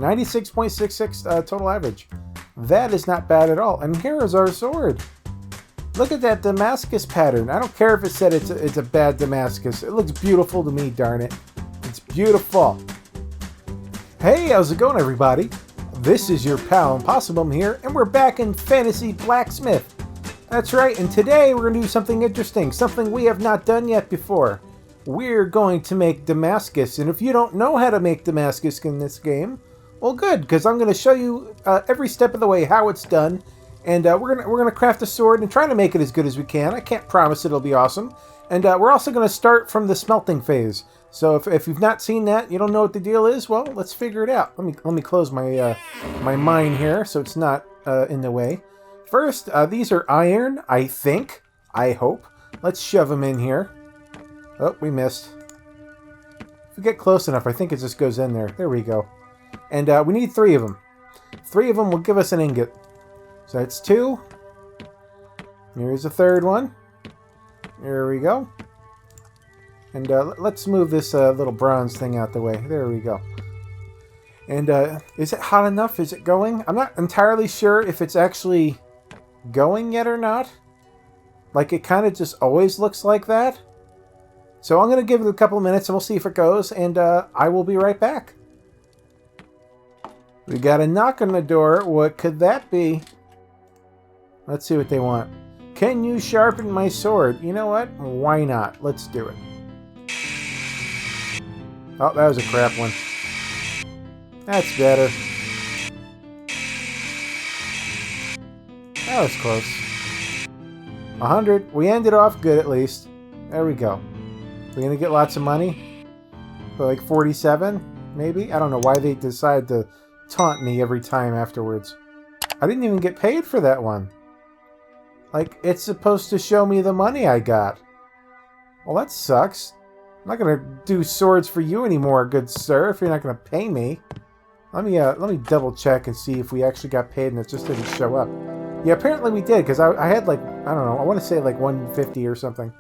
96.66 total average. That is not bad at all. And here is our sword. Look at that Damascus pattern. I don't care if it said it's a bad Damascus. It looks beautiful to me, darn it. It's beautiful. Hey, how's it going, everybody? This is your pal Impossibum here, and we're back in Fantasy Blacksmith. That's right, and today we're going to do something interesting, something we have not done yet before. We're going to make Damascus, and if you don't know how to make Damascus in this game, well, good, because I'm going to show you every step of the way how it's done, and we're gonna craft a sword and try to make it as good as we can. I can't promise it'll be awesome, and we're also going to start from the smelting phase. So if you've not seen that, you don't know what the deal is, well, let's figure it out. Let me close my my mine here so it's not in the way. First, these are iron, I think. I hope. Let's shove them in here. Oh, we missed. If we get close enough, I think it just goes in there. There we go. And we need 3 of them. 3 of them will give us an ingot. So that's 2. Here's a 3rd one. There we go. And let's move this little bronze thing out the way. There we go. And is it hot enough? Is it going? I'm not entirely sure if it's actually going yet or not. Like, it kind of just always looks like that. So I'm going to give it a couple of minutes and we'll see if it goes. And I will be right back. We got a knock on the door. What could that be? Let's see what they want. Can you sharpen my sword? You know what? Why not? Let's do it. Oh, that was a crap one. That's better. That was close. 100. We ended off good at least. There we go. We're going to get lots of money. For like 47, maybe? I don't know why they decide to taunt me every time afterwards. I didn't even get paid for that one. Like, it's supposed to show me the money I got. Well, that sucks. I'm not going to do swords for you anymore, good sir, if you're not going to pay me. Let me double check and see if we actually got paid and it just didn't show up. Yeah, apparently we did, because I had like, I don't know, I want to say like 150 or something.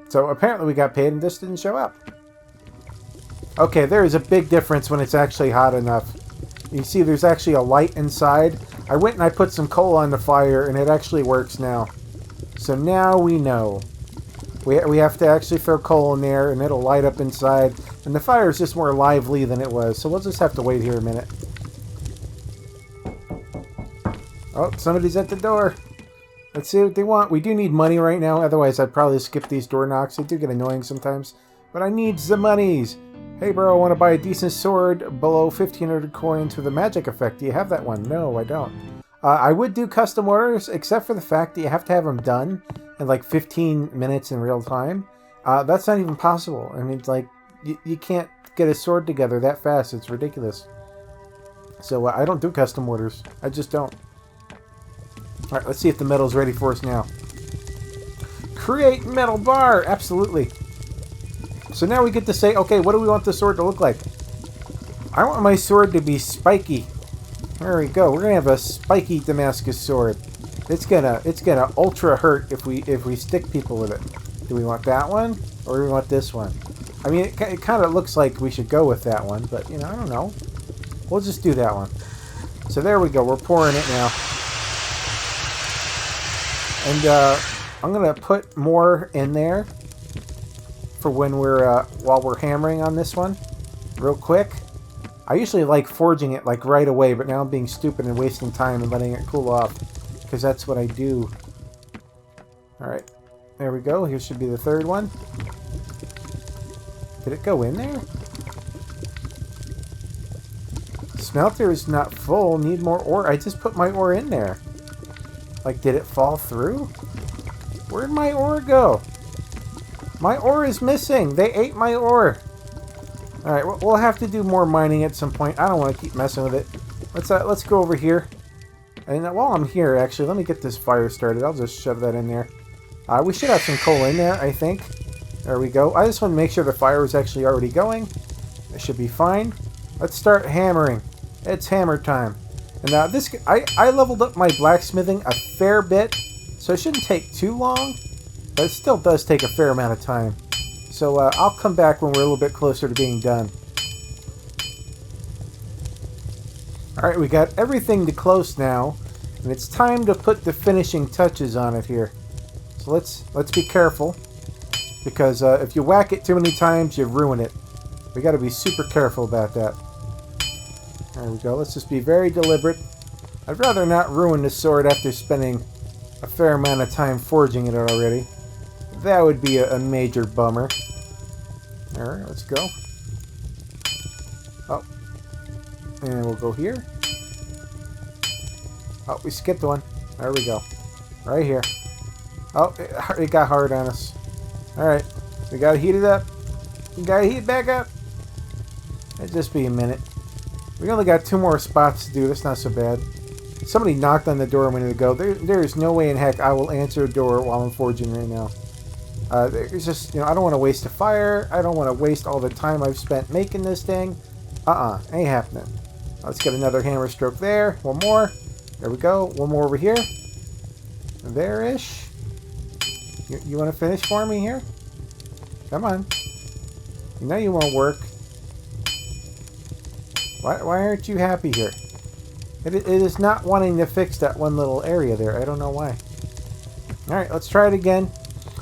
So apparently we got paid and this didn't show up. Okay, there is a big difference when it's actually hot enough. You see there's actually a light inside. I went and I put some coal on the fire and it actually works now. So now we know. We have to actually throw coal in there and it'll light up inside. And the fire is just more lively than it was. So we'll just have to wait here a minute. Oh, somebody's at the door. Let's see what they want. We do need money right now. Otherwise, I'd probably skip these door knocks. They do get annoying sometimes. But I need the monies. Hey, bro, I want to buy a decent sword below 1,500 coins with a magic effect. Do you have that one? No, I don't. I would do custom orders, except for the fact that you have to have them done in like 15 minutes in real time. That's not even possible. I mean, like, you can't get a sword together that fast. It's ridiculous. So I don't do custom orders. I just don't. Alright, let's see if the metal's ready for us now. Create metal bar! Absolutely. So now we get to say, okay, what do we want the sword to look like? I want my sword to be spiky. There we go. We're gonna have a spiky Damascus sword. It's gonna ultra hurt if we stick people with it. Do we want that one or do we want this one? I mean, it kind of looks like we should go with that one, but you know, I don't know. We'll just do that one. So there we go. We're pouring it now. And I'm gonna put more in there for when we're while we're hammering on this one, real quick. I usually like forging it like right away, but now I'm being stupid and wasting time and letting it cool off, because that's what I do. All right, there we go. Here should be the 3rd one. Did it go in there? Smelter is not full. Need more ore. I just put my ore in there. Like, did it fall through? Where'd my ore go? My ore is missing. They ate my ore. Alright, we'll have to do more mining at some point. I don't want to keep messing with it. Let's go over here. And while I'm here, actually, let me get this fire started. I'll just shove that in there. We should have some coal in there, I think. There we go. I just want to make sure the fire is actually already going. It should be fine. Let's start hammering. It's hammer time. And I leveled up my blacksmithing a fair bit, so it shouldn't take too long, but it still does take a fair amount of time. So I'll come back when we're a little bit closer to being done. Alright, we got everything to close now, and it's time to put the finishing touches on it here. So let's be careful, because if you whack it too many times, you ruin it. We got to be super careful about that. There we go. Let's just be very deliberate. I'd rather not ruin this sword after spending a fair amount of time forging it already. That would be a major bummer. Alright, let's go. Oh. And we'll go here. Oh, we skipped one. There we go. Right here. Oh, it got hard on us. Alright. We gotta heat it up. We gotta heat it back up. It'll just be a minute. We only got 2 more spots to do. That's not so bad. Somebody knocked on the door a minute ago. There is no way in heck I will answer a door while I'm forging right now. It's just, you know, I don't want to waste a fire. I don't want to waste all the time I've spent making this thing. Ain't happening. Let's get another hammer stroke there. One more. There we go. One more over here. There-ish. You want to finish for me here? Come on. You know you won't work. Why aren't you happy here? It is not wanting to fix that one little area there. I don't know why. Alright, let's try it again.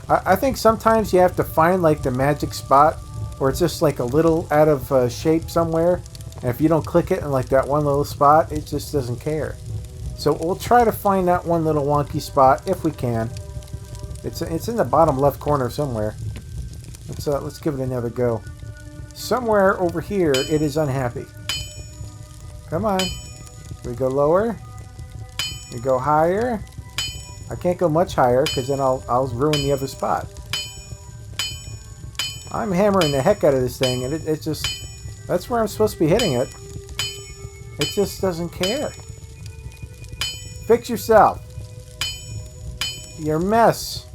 I think sometimes you have to find like the magic spot where it's just like a little out of shape somewhere. And if you don't click it in like that one little spot, it just doesn't care. So we'll try to find that one little wonky spot if we can. It's in the bottom left corner somewhere. Let's give it another go. Somewhere over here it is unhappy. Come on. We go lower. We go higher. I can't go much higher because then I'll ruin the other spot. I'm hammering the heck out of this thing, and it just... That's where I'm supposed to be hitting it. It just doesn't care. Fix yourself. You're a mess.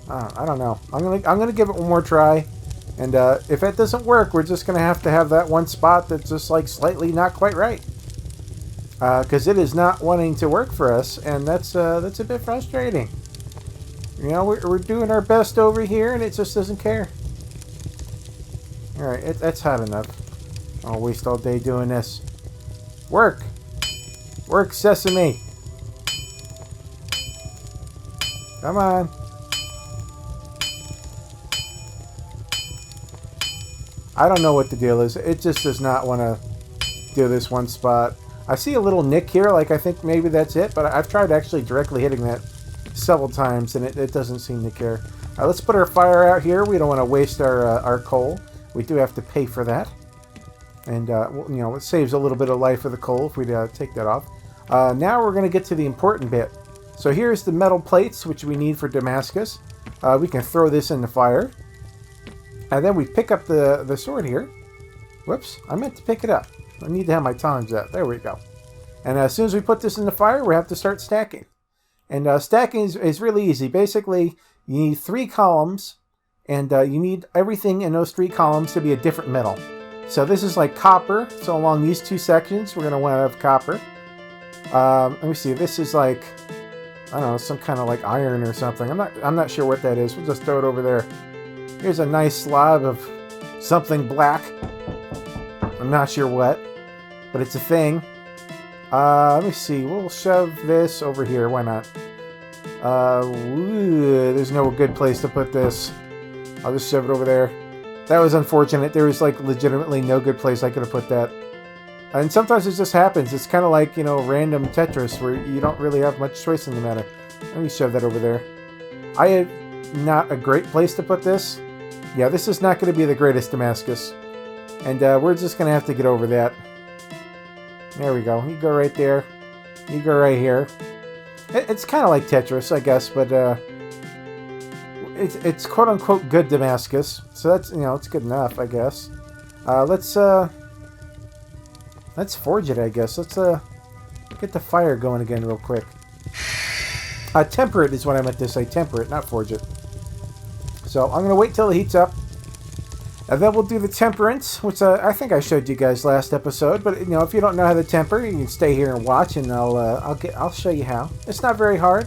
I don't know. I'm gonna give it one more try, and if it doesn't work, we're just gonna have to have that one spot that's just like slightly not quite right. Because it is not wanting to work for us, and that's a bit frustrating. You know, we're doing our best over here, and it just doesn't care. Alright, that's hot enough. I'll waste all day doing this. Work! Work, sesame! Come on! I don't know what the deal is. It just does not want to do this one spot. I see a little nick here, like I think maybe that's it, but I've tried actually directly hitting that several times, and it doesn't seem to care. Let's put our fire out here. We don't want to waste our coal. We do have to pay for that. And, you know, it saves a little bit of life for the coal if we take that off. Now we're going to get to the important bit. So here's the metal plates, which we need for Damascus. We can throw this in the fire. And then we pick up the sword here. Whoops, I meant to pick it up. I need to have my tongs out. There we go. And as soon as we put this in the fire, we have to start stacking. And stacking is really easy. Basically, you need 3 columns, and you need everything in those 3 columns to be a different metal. So this is like copper. So along these 2 sections, we're going to want to have copper. Let me see. This is like, I don't know, some kind of like iron or something. I'm not sure what that is. We'll just throw it over there. Here's a nice slab of something black. I'm not sure what, but it's a thing. Let me see. We'll shove this over here. Why not? There's no good place to put this. I'll just shove it over there. That was unfortunate. There was like legitimately no good place I could have put that. And sometimes it just happens. It's kind of like, you know, random Tetris where you don't really have much choice in the matter. Let me shove that over there. I have not a great place to put this. Yeah, this is not going to be the greatest Damascus. And we're just going to have to get over that. There we go. You go right there. You go right here. It's kind of like Tetris, I guess, but it's quote-unquote good Damascus. So that's, you know, it's good enough, I guess. Let's forge it, I guess. Let's get the fire going again real quick. Temper it is what I meant to say. Temper it, not forge it. So I'm going to wait till it heats up. And then we'll do the temperance, which I think I showed you guys last episode. But, you know, if you don't know how to temper, you can stay here and watch, and I'll show you how. It's not very hard.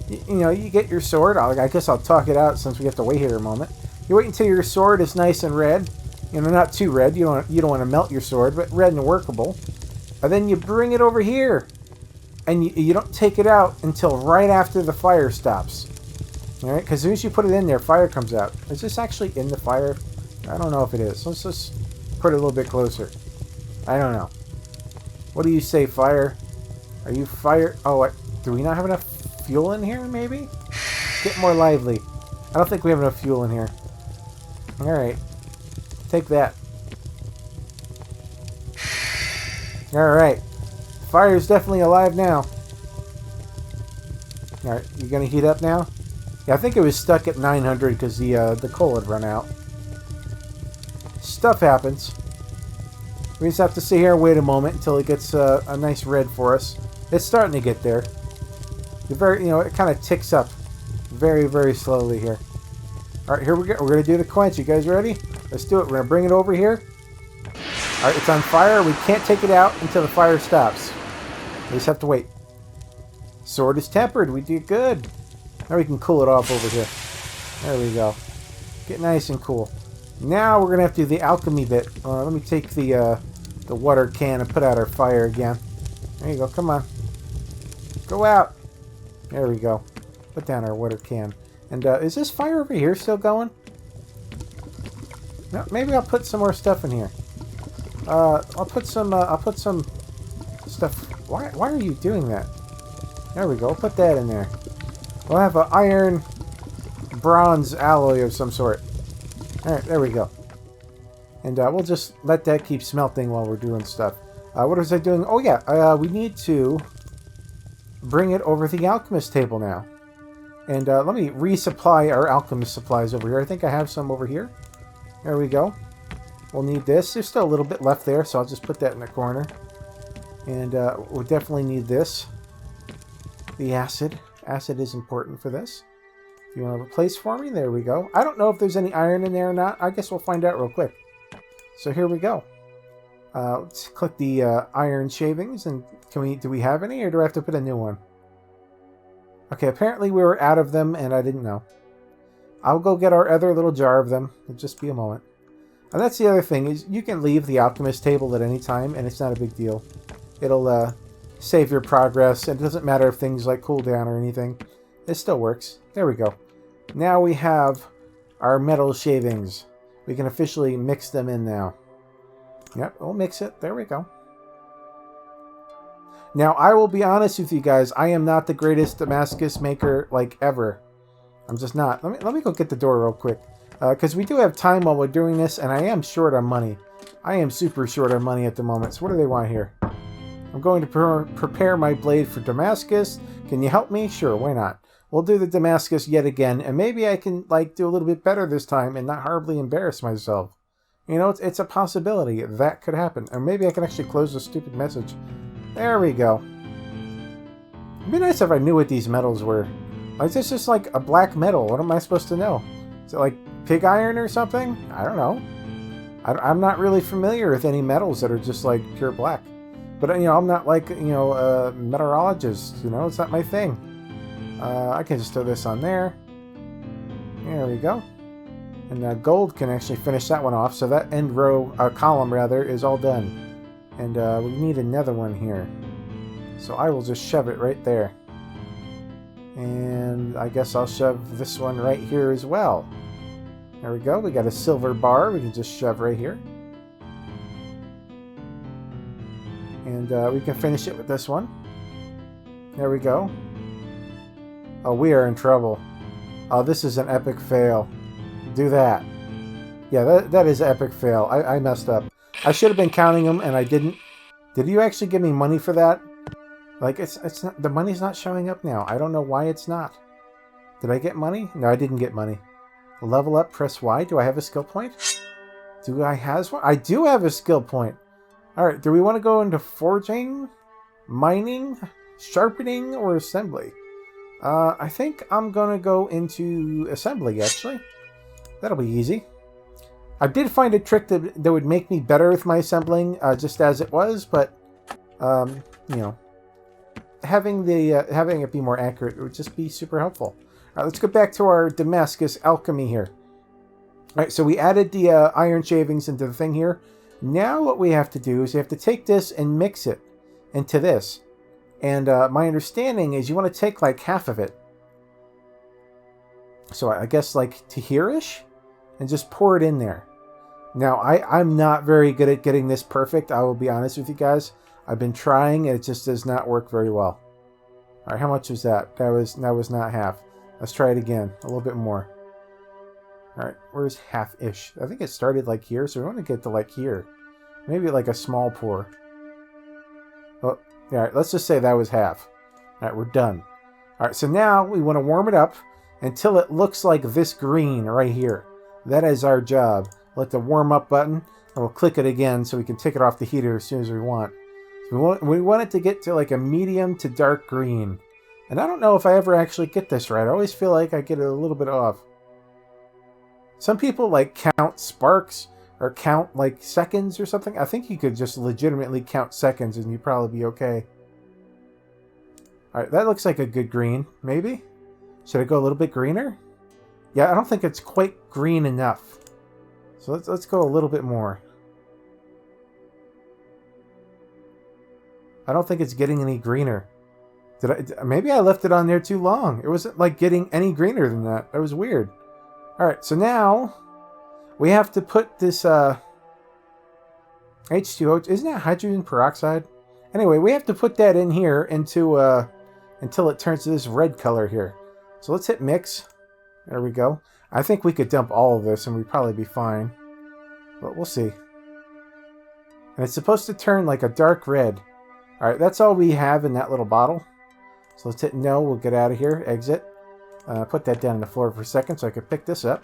You know, you get your sword. I guess I'll talk it out since we have to wait here a moment. You wait until your sword is nice and red. You know, not too red. You don't want to melt your sword, but red and workable. And then you bring it over here. And you don't take it out until right after the fire stops. Alright, because as soon as you put it in there, fire comes out. Is this actually in the fire? I don't know if it is. Let's just put it a little bit closer. I don't know. What do you say, fire? Are you fire? Oh, what? Do we not have enough fuel in here, maybe? Get more lively. I don't think we have enough fuel in here. Alright. Take that. Alright. Fire's definitely alive now. Alright, you gonna heat up now? Yeah, I think it was stuck at 900 because the coal had run out. Stuff happens. We just have to sit here and wait a moment until it gets a nice red for us. It's starting to get there. It kind of ticks up very, very slowly here. Alright, here we go. We're going to do the quench. You guys ready? Let's do it. We're going to bring it over here. Alright, it's on fire. We can't take it out until the fire stops. We just have to wait. Sword is tempered. We did good. Now we can cool it off over here. There we go. Get nice and cool. Now we're going to have to do the alchemy bit. Let me take the water can and put out our fire again. There you go. Come on. Go out. There we go. Put down our water can. And is this fire over here still going? No, maybe I'll put some more stuff in here. I'll put some stuff. Why are you doing that? There we go. Put that in there. We'll have an iron bronze alloy of some sort. Alright, there we go. And we'll just let that keep smelting while we're doing stuff. What was I doing? Oh yeah, we need to bring it over the alchemist table now. And let me resupply our alchemist supplies over here. I think I have some over here. There we go. We'll need this. There's still a little bit left there, so I'll just put that in the corner. And we'll definitely need this. The acid. Acid is important for this. If you want to replace for me, there we go. I don't know if there's any iron in there or not. I guess we'll find out real quick. So here we go. Let's click the iron shavings, and do we have any, or do I have to put a new one? Okay, apparently we were out of them, and I didn't know. I'll go get our other little jar of them. It'll just be a moment. And that's the other thing, is you can leave the alchemist table at any time, and it's not a big deal. It'll save your progress, and it doesn't matter if things like cool down or anything. It still works. There we go. Now we have our metal shavings. We can officially mix them in now. Yep, we'll mix it. There we go. Now, I will be honest with you guys. I am not the greatest Damascus maker, like, ever. I'm just not. Let me go get the door real quick. Because we do have time while we're doing this, and I am short on money. I am super short on money at the moment. So what do they want here? I'm going to prepare my blade for Damascus. Can you help me? Sure, why not? We'll do the Damascus yet again, and maybe I can, like, do a little bit better this time and not horribly embarrass myself. You know, it's a possibility that could happen. Or maybe I can actually close the stupid message. There we go. It'd be nice if I knew what these metals were. Like, this is like a black metal. What am I supposed to know? Is it like pig iron or something? I don't know. I'm not really familiar with any metals that are just like pure black. But, you know, I'm not like, you know, a metallurgist. You know, it's not my thing. I can just throw this on there. There we go. And gold can actually finish that one off. So that end row, column rather, is all done. And we need another one here. So I will just shove it right there. And I guess I'll shove this one right here as well. There we go. We got a silver bar we can just shove right here. And we can finish it with this one. There we go. Oh, we are in trouble. Oh, this is an epic fail. Do that. Yeah, that is an epic fail. I messed up. I should have been counting them, and I didn't. Did you actually give me money for that? Like, it's not, the money's not showing up now. I don't know why it's not. Did I get money? No, I didn't get money. Level up, press Y. Do I have a skill point? Do I have one? I do have a skill point. Alright, do we want to go into forging, mining, sharpening, or assembly? I think I'm going to go into assembly, actually. That'll be easy. I did find a trick that would make me better with my assembling, just as it was, but, you know, having it be more accurate would just be super helpful. All right, let's go back to our Damascus alchemy here. All right, so we added the iron shavings into the thing here. Now what we have to do is we have to take this and mix it. into this. And my understanding is you want to take like half of it. So I guess like to here-ish, and just pour it in there. Now, I'm not very good at getting this perfect. I will be honest with you guys. I've been trying, and it just does not work very well. All right, how much was that? That was not half. Let's try it again. A little bit more. All right, where's half-ish? I think it started like here, so we want to get to like here. Maybe like a small pour. Oh, all right, let's just say that was half. All right, we're done. All right, so now we want to warm it up until it looks like this green right here. That is our job. Let the warm up button, and we'll click it again so we can take it off the heater as soon as we want. So we want it to get to like a medium to dark green. And I don't know if I ever actually get this right. I always feel like I get it a little bit off. Some people like count sparks or count like seconds or something. I think you could just legitimately count seconds and you'd probably be okay. All right, that looks like a good green, maybe? Should I go a little bit greener? Yeah, I don't think it's quite green enough. So let's go a little bit more. I don't think it's getting any greener. Maybe I left it on there too long. It wasn't like getting any greener than that. That was weird. All right, so now we have to put this H2O. Isn't that hydrogen peroxide? Anyway, we have to put that in here into until it turns to this red color here. So let's hit mix. There we go. I think we could dump all of this and we'd probably be fine. But we'll see. And it's supposed to turn like a dark red. Alright, that's all we have in that little bottle. So let's hit no. We'll get out of here. Exit. Put that down on the floor for a second so I can pick this up.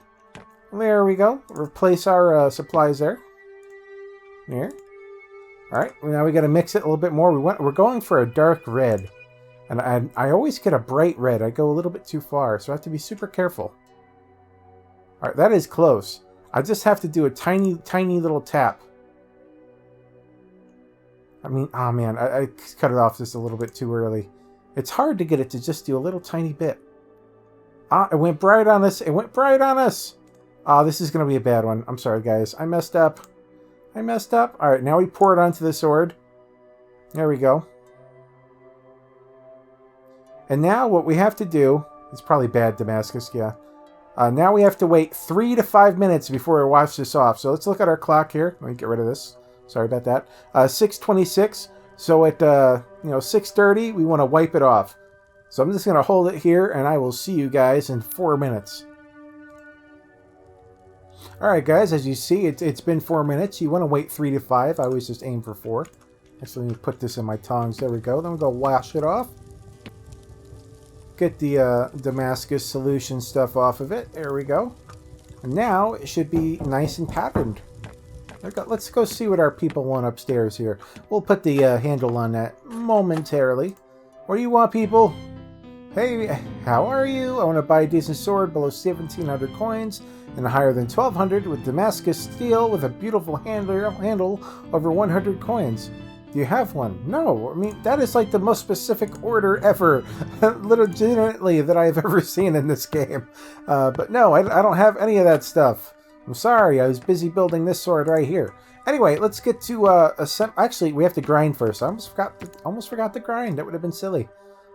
There we go. Replace our supplies there. There. Alright, now we got to mix it a little bit more. We're going for a dark red. And I always get a bright red. I go a little bit too far, so I have to be super careful. Alright, that is close. I just have to do a tiny, tiny little tap. I mean, oh man, I cut it off just a little bit too early. It's hard to get it to just do a little tiny bit. Ah, it went bright on us. It went bright on us. Ah, this is going to be a bad one. I'm sorry, guys. I messed up. I messed up. Alright, now we pour it onto the sword. There we go. And now what we have to do, it's probably bad, Damascus, yeah. Now we have to wait 3 to 5 minutes before we wash this off. So let's look at our clock here. Let me get rid of this. Sorry about that. 6:26. So at 6:30, we want to wipe it off. So I'm just going to hold it here, and I will see you guys in 4 minutes. All right, guys, as you see, it's been 4 minutes. You want to wait 3 to 5. I always just aim for 4. Actually, let me put this in my tongs. There we go. Then we'll go wash it off. Get the Damascus solution stuff off of it. There we go. And now it should be nice and patterned. Let's go see what our people want upstairs here. We'll put the handle on that momentarily. What do you want, people? Hey, how are you? I want to buy a decent sword below 1,700 coins and higher than 1,200 with Damascus steel with a beautiful handle over 100 coins. Do you have one? No. I mean, that is like the most specific order ever, legitimately, that I've ever seen in this game. But no, I don't have any of that stuff. I'm sorry, I was busy building this sword right here. Anyway, let's get to actually, we have to grind first. I almost forgot the grind. That would have been silly.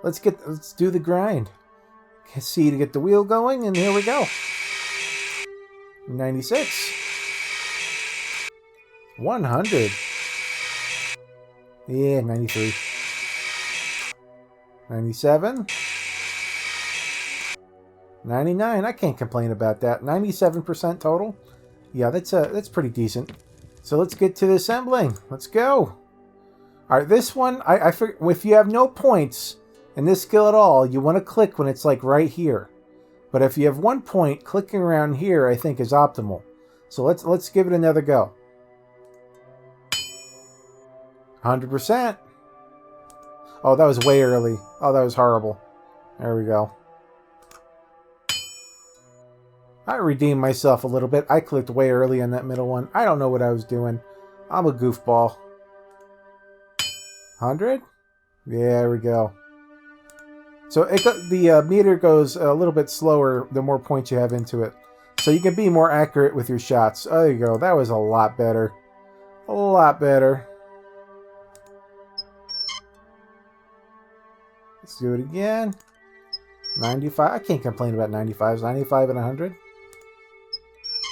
Let's do the grind. See to get the wheel going, and here we go. 96. 100. Yeah, 93. 97. 99. I can't complain about that. 97% total. Yeah, that's pretty decent. So let's get to the assembling. Let's go. All right, this one, I figure if you have no points in this skill at all, you want to click when it's like right here. But if you have 1 point, clicking around here, I think, is optimal. So let's give it another go. 100%. Oh, that was way early. Oh, that was horrible. There we go. I redeemed myself a little bit. I clicked way early on that middle one. I don't know what I was doing. I'm a goofball. 100? Yeah, there we go. So the meter goes a little bit slower the more points you have into it. So you can be more accurate with your shots. Oh, there you go. That was a lot better. A lot better. Let's do it again. 95. I can't complain about 95s. 95 and 100.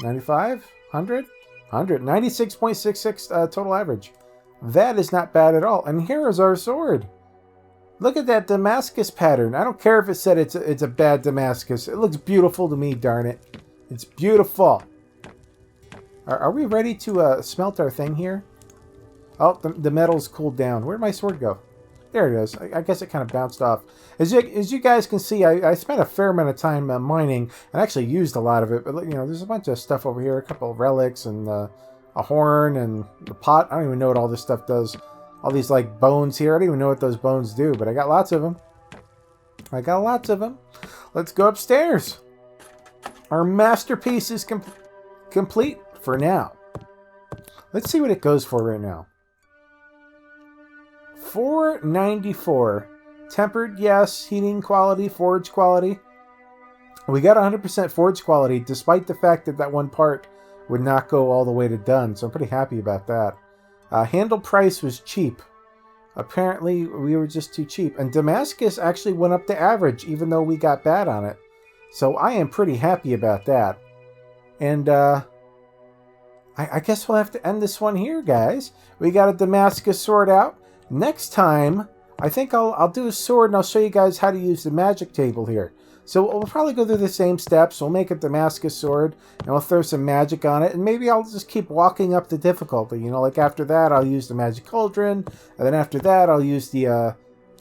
95? 100? 100. 96.66 total average. That is not bad at all. And here is our sword. Look at that Damascus pattern. I don't care if it said it's a bad Damascus. It looks beautiful to me, darn it. It's beautiful. Are we ready to smelt our thing here? Oh, the metal's cooled down. Where'd my sword go? There it is. I guess it kind of bounced off. As you guys can see, I spent a fair amount of time mining and actually used a lot of it. But, you know, there's a bunch of stuff over here. A couple of relics and a horn and the pot. I don't even know what all this stuff does. All these, like, bones here. I don't even know what those bones do, but I got lots of them. I got lots of them. Let's go upstairs. Our masterpiece is complete for now. Let's see what it goes for right now. $4.94. Tempered, yes. Heating quality, forge quality. We got 100% forge quality, despite the fact that that one part would not go all the way to done. So I'm pretty happy about that. Handle price was cheap. Apparently, we were just too cheap. And Damascus actually went up to average, even though we got bad on it. So I am pretty happy about that. And I guess we'll have to end this one here, guys. We got a Damascus sword out. Next time, I think I'll do a sword and I'll show you guys how to use the magic table here. So we'll probably go through the same steps. We'll make a Damascus sword and we'll throw some magic on it. And maybe I'll just keep walking up the difficulty. You know, like after that, I'll use the magic cauldron. And then after that, I'll use the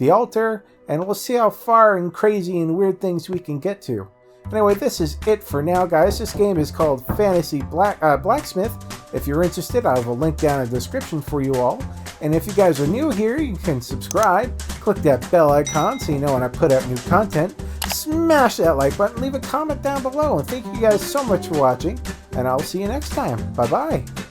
altar. And we'll see how far and crazy and weird things we can get to. Anyway, this is it for now, guys. This game is called Blacksmith. If you're interested, I have a link down in the description for you all. And if you guys are new here, you can subscribe. Click that bell icon so you know when I put out new content. Smash that like button. Leave a comment down below. And thank you guys so much for watching. And I'll see you next time. Bye-bye.